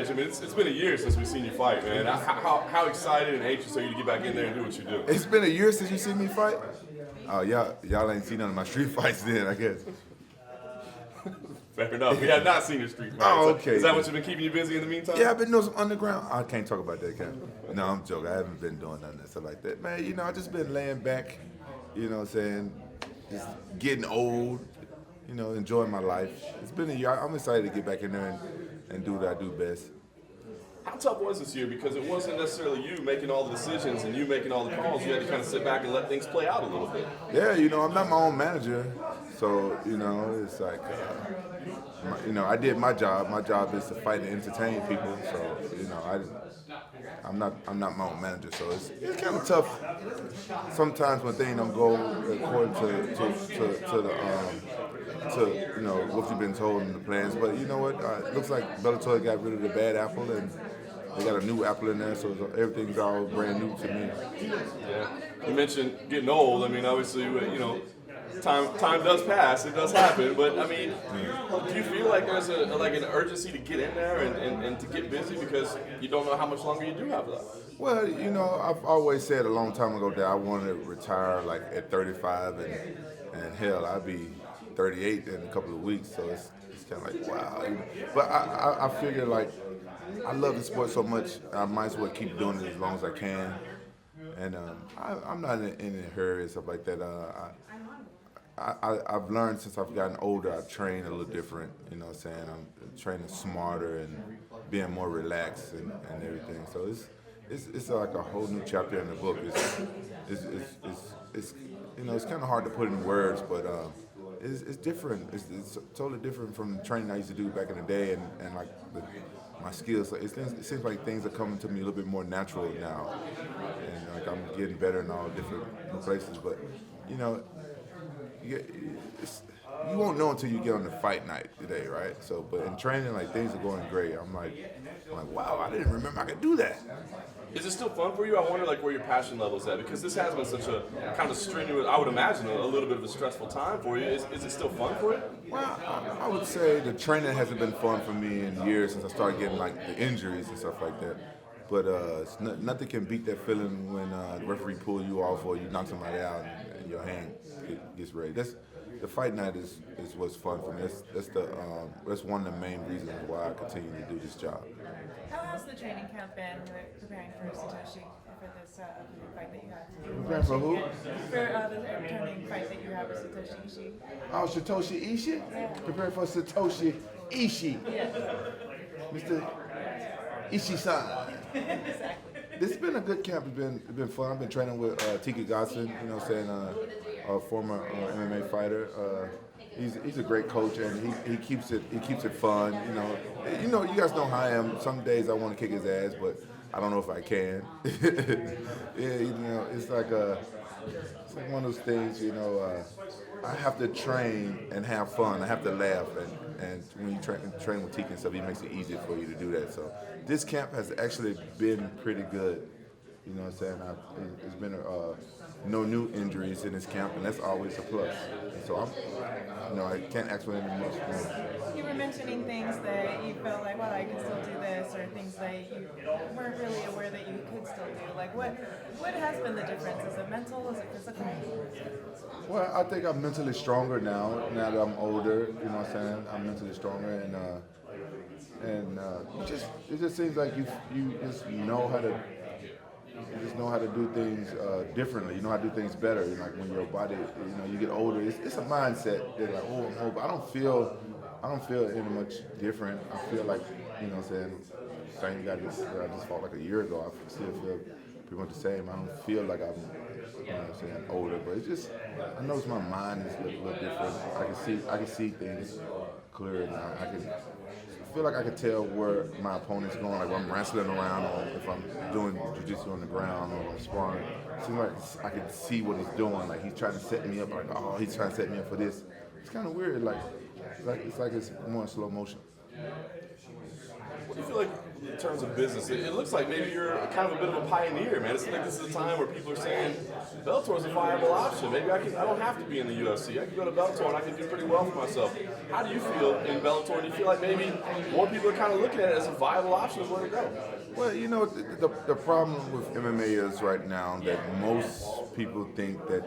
Benjamin, it's been a year since we've seen you fight, man. How excited and anxious are you to get back in there and do what you do? It's been a year since you seen me fight? Oh, y'all ain't seen none of my street fights then, I guess. Fair enough. We have not seen your street fights. Oh, okay. Is that what's been keeping you busy in the meantime? Yeah, I've been doing some underground. I can't talk about that, Cam. No, I'm joking. I haven't been doing none of that stuff like that. Man, you know, I just been laying back, you know what I'm saying, just getting old, you know, enjoying my life. It's been a year. I'm excited to get back in there and do what I do best. How tough was this year? Because it wasn't necessarily you making all the decisions and you making all the calls. You had to kind of sit back and let things play out a little bit. Yeah, you know, I'm not my own manager, so, you know, it's like, you know, I did my job. My job is to fight and entertain people, so, you know, I'm not my own manager, so it's kind of tough sometimes when things don't go according to you know what you've been told in the plans. But you know what? It looks like Bellator got rid of the bad apple and they got a new apple in there, so everything's all brand new to me. Yeah. You mentioned getting old. I mean, obviously, you know, time does pass. It does happen. But I mean, do you feel like there's an urgency to get in there and to get busy because you don't know how much longer you do have left? Well, you know, I've always said a long time ago that I wanted to retire like at 35, and hell, I'll be 38 in a couple of weeks. So it's kind of like wow. But I figure like I love the sport so much, I might as well keep doing it as long as I can. And I'm not in a hurry and stuff like that. I've learned since I've gotten older, I train a little different, you know what I'm saying? I'm training smarter and being more relaxed and everything. So it's like a whole new chapter in the book. It's you know, it's kind of hard to put in words, but it's different. It's totally different from the training I used to do back in the day and like my skills. It seems like things are coming to me a little bit more natural now. And like I'm getting better in all different places, but you know, you won't know until you get on the fight night today, right? So, but in training, like things are going great. I'm like, wow, I didn't remember I could do that. Is it still fun for you? I wonder like where your passion level's at because this has been such a kind of strenuous, I would imagine a little bit of a stressful time for you. Is it still fun for you? Well, I would say the training hasn't been fun for me in years since I started getting like the injuries and stuff like that. But nothing can beat that feeling when the referee pulls you off or you knock somebody out and your hand gets ready. The fight night is what's fun for me. That's one of the main reasons why I continue to do this job. How has the training camp been preparing for Satoshi for this fight that you have? Preparing for who? For the upcoming fight that you have with Satoshi Ishii. Oh, Satoshi Ishii? Yeah. Preparing for Satoshi Ishii. Yeah. Mr. Ishii-san. Exactly. This has been a good camp. It's been fun. I've been training with Tiki Godson, you know what I'm saying, a former MMA fighter. He's a great coach, and he keeps it fun. You guys know how I am. Some days I want to kick his ass, but I don't know if I can. Yeah, you know, it's like one of those things. You know, I have to train and have fun. I have to laugh, and when you train with Tiki and stuff, he makes it easier for you to do that. So this camp has actually been pretty good. You know what I'm saying? It's been no new injuries in this camp, and that's always a plus. And so I can't ask for any much more. You were mentioning things that you felt like, well, I can still do this, or things that you weren't really aware that you could still do. Like, what has been the difference? Is it mental? Is it physical? Well, I think I'm mentally stronger now that I'm older. You know what I'm saying? I'm mentally stronger, and it just seems like you just know how to. You just know how to do things differently. You know how to do things better. Like when your body, you get older. It's a mindset. They're like, oh, I'm old, but I don't feel any much different. I feel like, you know what I'm saying, same guy I just fought like a year ago. I still feel pretty much the same. I don't feel like I'm, you know what I'm saying, older. But it's just, I notice my mind is a little different. I can see things clearer now. I feel like I can tell where my opponent's going, like when I'm wrestling around or if I'm doing jiu-jitsu on the ground or I'm sparring. It seems like I can see what he's doing. Like he's trying to set me up, like, oh, he's trying to set me up for this. It's kind of weird, it's like it's more in slow motion. What do you feel like terms of business, it looks like maybe you're kind of a bit of a pioneer, man. It seems like this is a time where people are saying Bellator is a viable option. Maybe I don't have to be in the UFC. I can go to Bellator and I can do pretty well for myself. How do you feel in Bellator? Do you feel like maybe more people are kind of looking at it as a viable option of where to go? Well, you know, the problem with MMA is right now that most people think that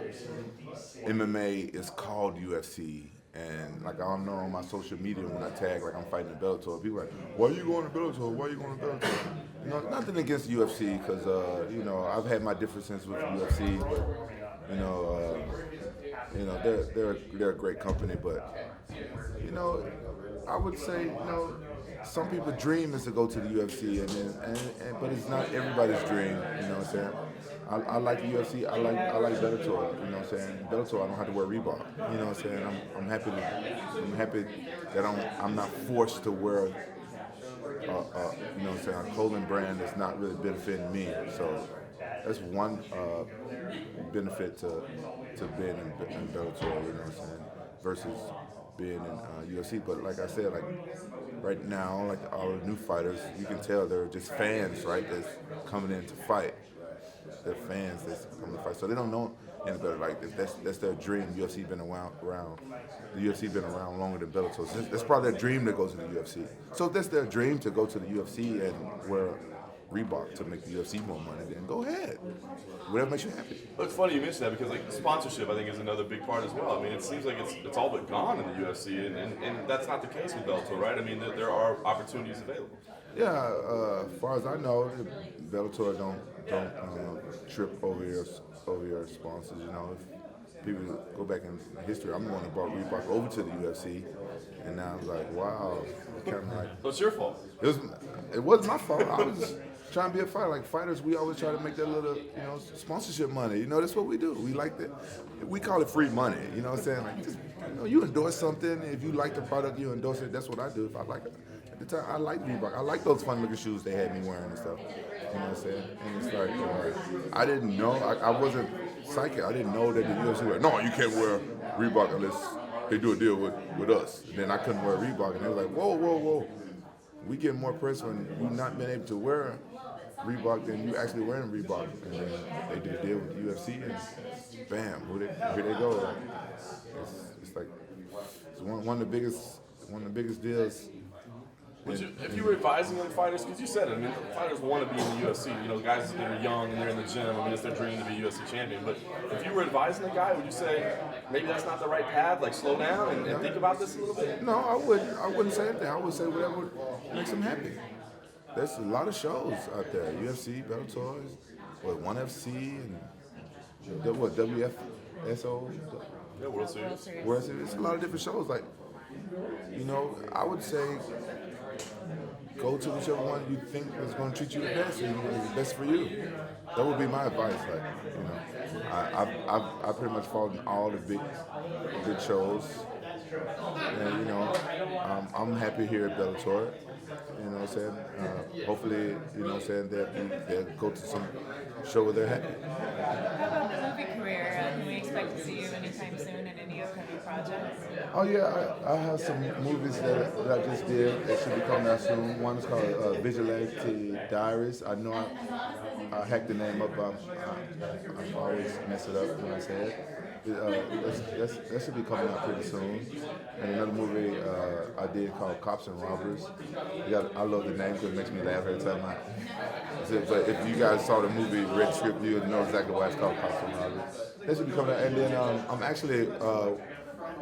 MMA is called UFC. And like I don't know on my social media when I tag like I'm fighting the Bellator, people are like, why are you going to Bellator? Why are you going to Bellator? You know, nothing against UFC because you know I've had my differences with UFC, but you know they're a great company, but you know I would say you know some people's dream is to go to the UFC, but it's not everybody's dream. You know what I'm saying? I like the UFC. I like Bellator. You know what I'm saying? Bellator, I don't have to wear Reebok. You know what I'm saying? I'm happy that I'm not forced to wear you know what I'm saying, a clothing brand that's not really benefiting me. So that's one benefit to being in Bellator. You know what I'm saying? Versus being in UFC. But like I said, like right now, like all the new fighters, you can tell they're just fans, right? That's coming in to fight. They're fans that's coming to fight, so they don't know any better. Like that's their dream. UFC been around. The UFC been around longer than Bellator. So that's probably their dream to go to the UFC. So if that's their dream to go to the UFC and wear Reebok to make the UFC more money, then go ahead. Whatever makes you happy. Well, it's funny you mention that because like sponsorship, I think, is another big part as well. I mean, it seems like it's all but gone in the UFC, and that's not the case with Bellator, right? I mean, there are opportunities available. Yeah, as far as I know, Bellator don't trip over your sponsors. You know, if people go back in history, I'm the one that brought Reebok over to the UFC, and now I'm like, wow, it's kind of like. So it's your fault. It wasn't my fault. I was just trying to be a fighter. Like fighters, we always try to make that little, you know, sponsorship money. You know, that's what we do. We like that. We call it free money. You know what I'm saying? Like, just, you know, you endorse something. If you like the product, you endorse it. That's what I do. If I like it. At the time, I like Reebok. I like those fun looking shoes they had me wearing and stuff. You know what I'm saying? And it's like, I didn't know. I wasn't psychic. I didn't know that the UFC was like, no, you can't wear Reebok unless they do a deal with us. And then I couldn't wear Reebok, and they were like, whoa. We get more press when you not being able to wear Reebok than you actually wearing Reebok. And then they did a deal with the UFC, and bam, here they go. It's like it's one of the biggest deals. If you were advising young fighters, because you said it, I mean, fighters want to be in the UFC. You know, guys that are young and they're in the gym. I mean, it's their dream to be UFC champion. But if you were advising a guy, would you say maybe that's not the right path? Like, slow down and think about this a little bit. No, I wouldn't say anything. I would say whatever makes them happy. There's a lot of shows out there. UFC, Bellator, ONE FC, and WFSO. Yeah, World Series. It's a lot of different shows. Like, you know, I would say go to whichever one you think is going to treat you the best and is best for you. That would be my advice. Like, you know, I pretty much fought in all the big shows, and you know, I'm happy here at Bellator. You know what I'm saying? Hopefully, you know what I'm saying, they'll go to some show where they're happy. How about the movie career? Can we expect to see you anytime soon in any upcoming projects? Oh yeah, I have some movies that I just did that should be coming out soon. One is called Vigilante Diaries. I know I hacked the name up. I always mess it up when I say it. That should be coming out pretty soon. And another movie I did called Cops and Robbers. I love the name because it makes me laugh every time but if you guys saw the movie, read the script, you would know exactly why it's called Cops and Robbers. That should be coming out. And then I'm actually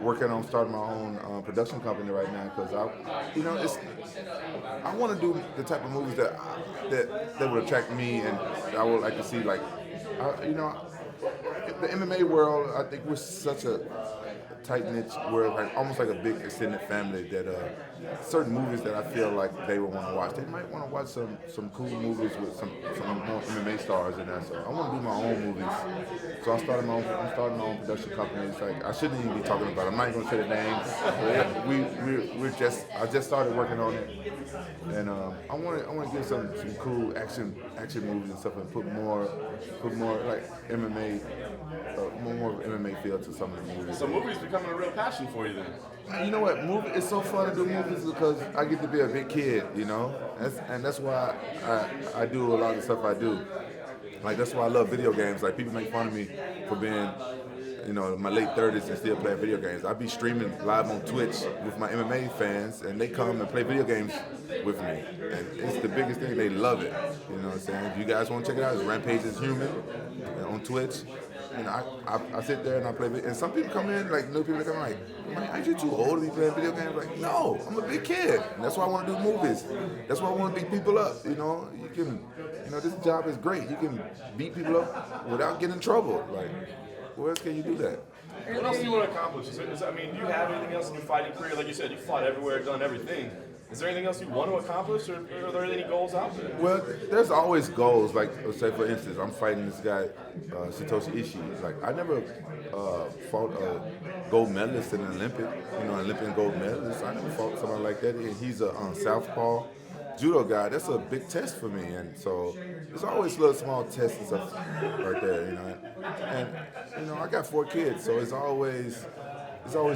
working on starting my own production company right now because I want to do the type of movies that would attract me and I would like to see, like, you know, the MMA world. I think we're such a tight knit world, like almost like a big extended family. That certain movies that I feel like they would want to watch. They might want to watch some cool movies with some more MMA stars in there. So I want to do my own movies. So I'm starting my own production company. It's like I shouldn't even be talking about it. I'm not even going to say the name. I just started working on it. and I want to get some cool action movies and stuff, and put more like MMA, more MMA feel to some of the movies. So movies becoming a real passion for you then? You know what? It's so fun to do movies because I get to be a big kid, you know? That's why I do a lot of the stuff I do. Like, that's why I love video games. Like, people make fun of me for being, you know, in my late 30s and still playing video games. I be streaming live on Twitch with my MMA fans, and they come and play video games with me. And it's the biggest thing. They love it. You know what I'm saying? If you guys want to check it out, it's Rampages on Twitch. And I sit there and I play, and some people come in, like new people that come like, man, aren't you too old to be playing video games? Like, no, I'm a big kid. And that's why I want to do movies. That's why I want to beat people up. You know, this job is great. You can beat people up without getting in trouble. Like, where else can you do that? What else do you want to accomplish? Do you have anything else in your fighting career? Like you said, you fought everywhere, done everything. Is there anything else you want to accomplish, or are there any goals out there? Well, there's always goals. Like, say for instance, I'm fighting this guy, Satoshi Ishii. Like, I never fought a gold medalist in an Olympic, Olympian gold medalist. I never fought someone like that. And he's a southpaw judo guy. That's a big test for me, and so there's always little small tests and stuff right there, you know. And I got 4 kids, so it's always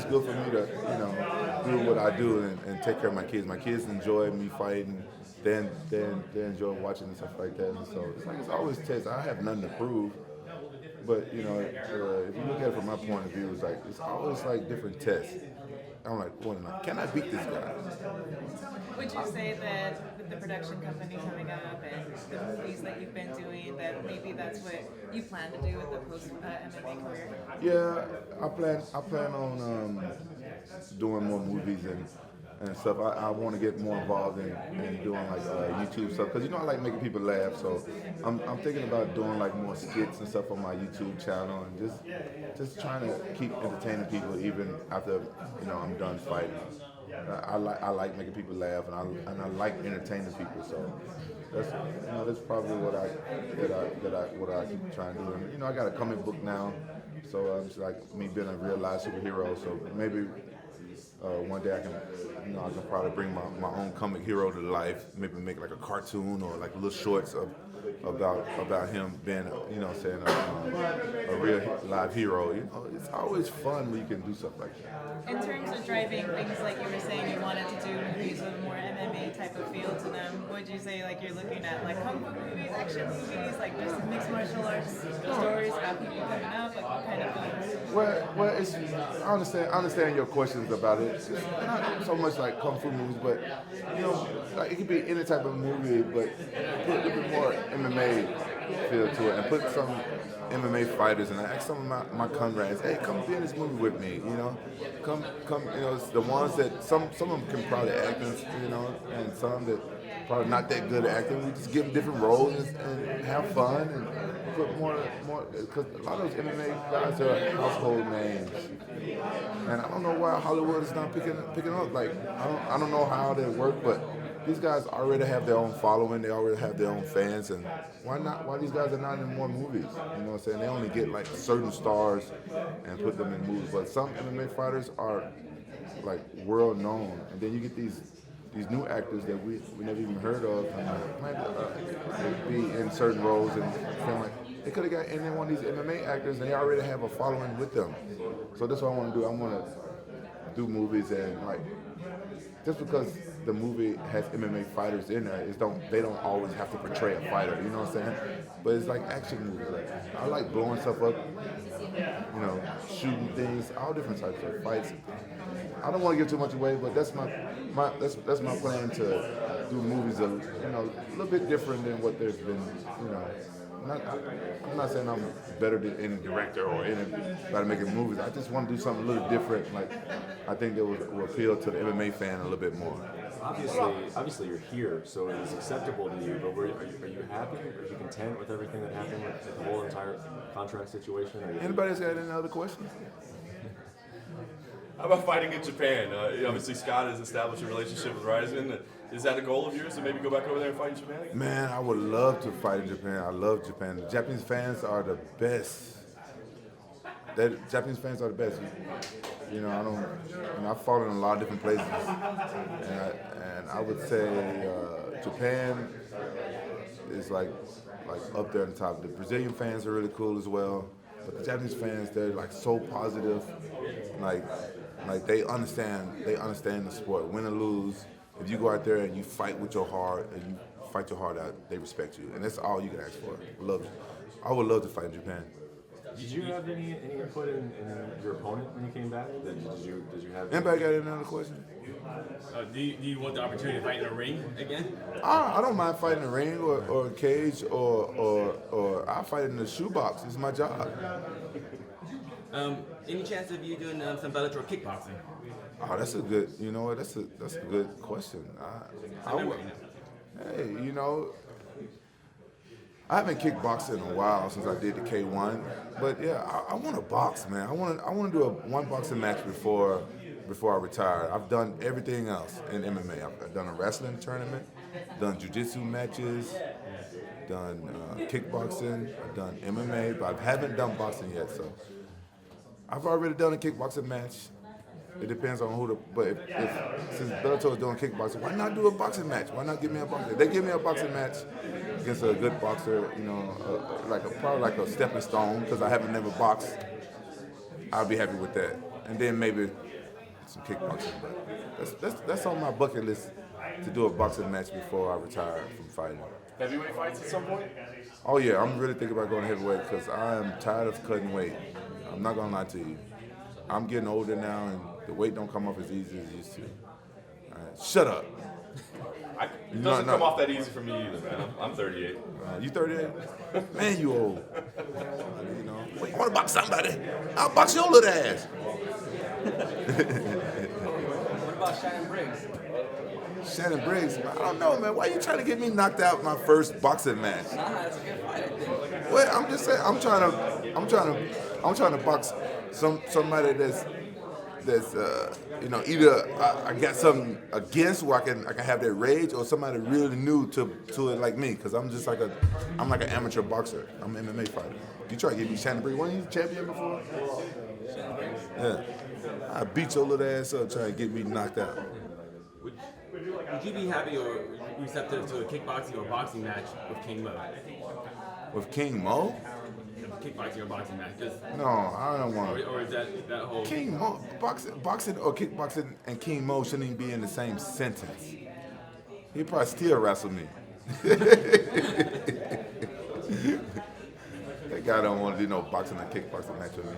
good for me to, do what I do and take care of my kids. My kids enjoy me fighting. They enjoy watching and stuff like that. And so it's always tests. I have nothing to prove, but if you look at it from my point of view, it's always like different tests. I'm like, can I beat this guy? Would you say that with the production company coming up and the movies that you've been doing, that maybe that's what you plan to do with the post-MMA career? Yeah, I plan on doing more movies and stuff. I want to get more involved in doing like YouTube stuff, because I like making people laugh. So I'm thinking about doing like more skits and stuff on my YouTube channel, and just trying to keep entertaining people even after I'm done fighting. I like making people laugh, and I like entertaining people. So that's probably what I keep trying to do. And, I got a comic book now, so it's like me being a real life superhero. So maybe one day I can probably bring my own comic hero to life. Maybe make like a cartoon or like little shorts about him being a real live hero. It's always fun when you can do stuff like that. In terms of driving things, like you were saying, you wanted to do movies with more MMA type of feel to them. Would you say like you're looking at like kung fu movies, action movies, like just mixed martial arts stories about people coming up, like what kind of films? Well, I understand your questions about it. It's not so much like kung fu movies, but like it could be any type of movie, but put a little bit more MMA feel to it, and put some MMA fighters. And I asked some of my comrades, hey, come be in this movie with me. Come. It's the ones that some of them can probably act, and some that probably not that good at acting. We just give them different roles and have fun and put more because a lot of those MMA guys are household names, and I don't know why Hollywood is not picking up. Like I don't know how they work, but these guys already have their own following. They already have their own fans, and why not? Why these guys are not in more movies? You know what I'm saying? They only get like certain stars and put them in movies, but some MMA fighters are like world known, and then you get these new actors that we never even heard of, and might be in certain roles, and feel like they could have got any one of these MMA actors, and they already have a following with them. So that's what I want to do. I want to do movies, and like just because the movie has MMA fighters in there, they don't always have to portray a fighter. You know what I'm saying? But it's like action movies. Like, I like blowing stuff up, shooting things, all different types of fights. I don't want to give too much away, but that's my plan to do movies a little bit different than what there's been. I'm not saying I'm better than any director or anybody making movies. I just want to do something a little different. Like I think that will appeal to the MMA fan a little bit more. Obviously, you're here, so it's acceptable to you. But are you happy? Are you content with everything that happened with the whole entire contract situation? Anybody else got any other questions? How about fighting in Japan? Obviously, Scott has established a relationship with Ryzen. Is that a goal of yours to maybe go back over there and fight in Japan again? Man, I would love to fight in Japan. I love Japan. The Japanese fans are the best. Japanese fans are the best. You know, I've fought in a lot of different places, and I would say Japan is like up there on the top. The Brazilian fans are really cool as well, but the Japanese fans, they're like so positive, like they understand the sport, win or lose. If you go out there and you fight with your heart and you fight your heart out, they respect you, and that's all you can ask for. I would love to fight in Japan. Did you have any input in your opponent when you came back? Did you have? Anybody got another question? Do you want the opportunity to fight in a ring again? I don't mind fighting in a ring or a cage or I fight in the shoebox. It's my job. Any chance of you doing some Bellator kickboxing? Oh, that's a good. You know what? That's a good question. Hey, you know, I haven't kickboxed in a while since I did the K1, but yeah, I want to box, man. I want to do one boxing match before I retire. I've done everything else in MMA. I've done a wrestling tournament, done jiu-jitsu matches, done kickboxing, I've done MMA, but I haven't done boxing yet. So I've already done a kickboxing match. It depends on who but since Bellator is doing kickboxing, why not do a boxing match? Why not give me a boxing? If they give me a boxing match against a good boxer, you know, probably like a stepping stone, because I haven't never boxed, I'll be happy with that. And then maybe some kickboxing. But that's on my bucket list, to do a boxing match before I retire from fighting. Heavyweight fights at some point? Oh yeah, I'm really thinking about going heavyweight because I am tired of cutting weight. I'm not gonna lie to you. I'm getting older now, and the weight don't come off as easy as it used to. Shut up. It doesn't come off that easy for me either, man. I'm 38. You 38? Man, you old. You know. Well, you want to box somebody? I'll box your little ass. What about Shannon Briggs? Shannon Briggs, I don't know, man. Why are you trying to get me knocked out my first boxing match? Nah, that's a good fight, I think. Well, I'm just saying. I'm trying to box somebody that's you know, either I got something against where I can have that rage, or somebody really new to it like me, because I'm like an amateur boxer. I'm an MMA fighter. You try to get me Shannon Briggs. Weren't you champion before? Shannon Briggs? Yeah. I beat your little ass up trying to get me knocked out. Would you be happy or receptive to a kickboxing or boxing match with King Mo? With King Mo? Kickboxing or boxing match? No, I don't want to. Or is that whole... King Mo, boxing or kickboxing and King Mo shouldn't even be in the same sentence. He'd probably still wrestle me. That guy don't want to do no boxing and kickboxing match with me.